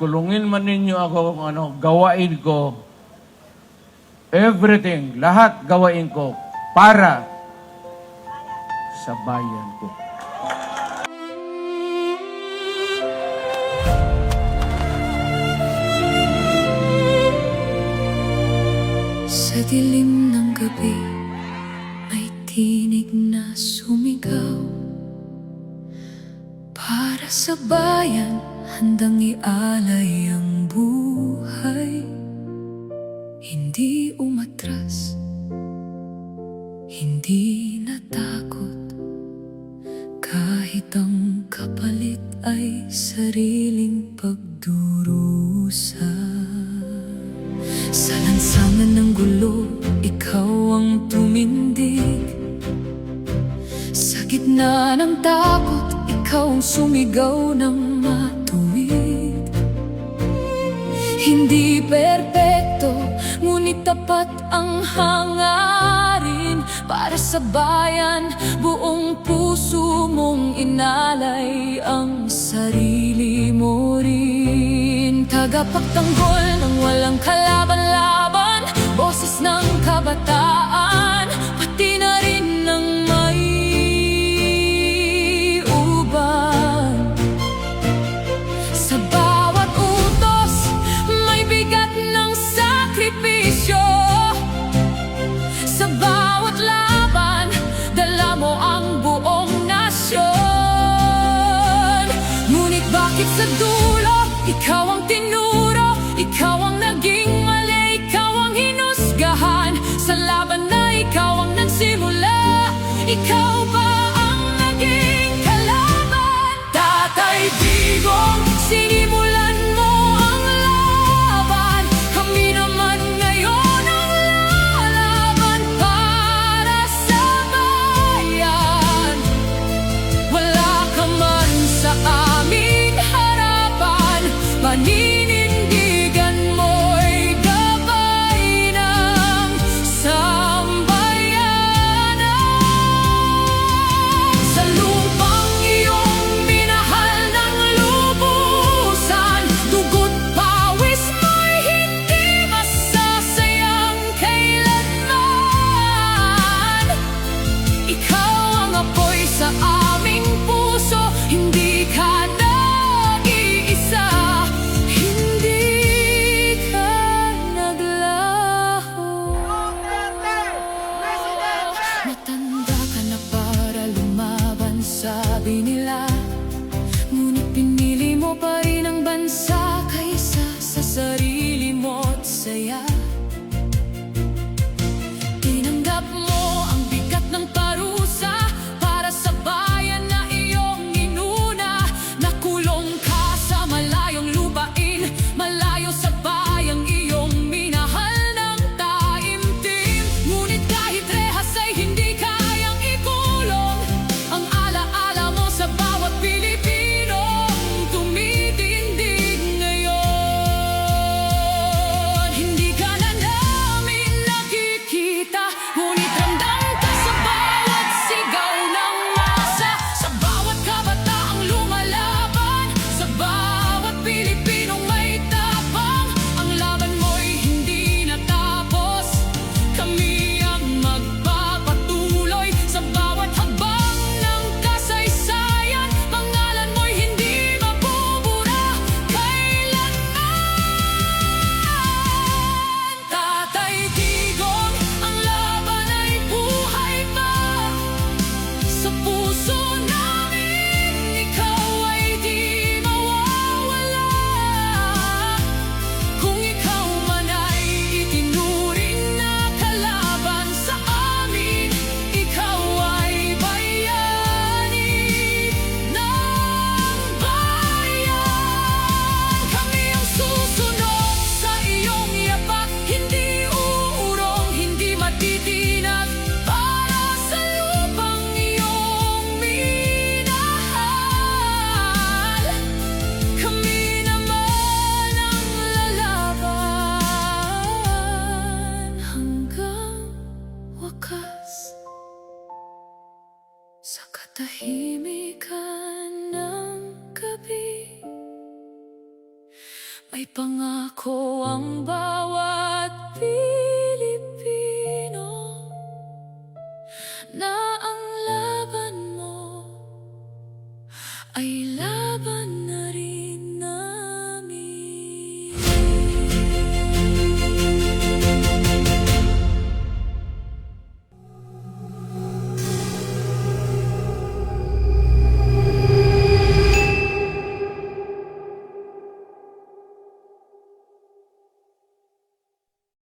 kulungin man ninyo ako kung ano, gawain ko, everything, lahat gawain ko para sa bayan ko. Sa dilim ng gabi, may tinig na sumigaw. Para sa bayan, handang ialay ang buhay. Hindi umatras, hindi natakot, kahit ang kapalit ay sariling pagdurusa. Sa lansangan ng gulo, ikaw ang tumindig. Sa gitna ng takot, ikaw ang sumigaw ng matuwid. Hindi perpekto, ngunit tapat ang hangarin. Para sa bayan, buong puso mong inalay ang sarili mo rin. Tagapagtanggol ng walang kalaban-laban, boses ng kabataan, pati na rin ng may uban. Sa bawat utos, may bigat ng sakripisyo. Sa bawat laban, dala mo ang buong nasyon. Ngunit bakit sa dulo, ikaw ang tinuro, ikaw ang naging mali, ikaw ang hinusgahan. Sa laban na ikaw ang nagsimula, ikaw ba ang naging kalaban? Tatay Digong, sinimulan mo ang laban. Kami naman ngayon ang lalaban para sa bayan. Wala ka man sa aming harapan, May pangako ang bawat Pilipino na ang laban mo ay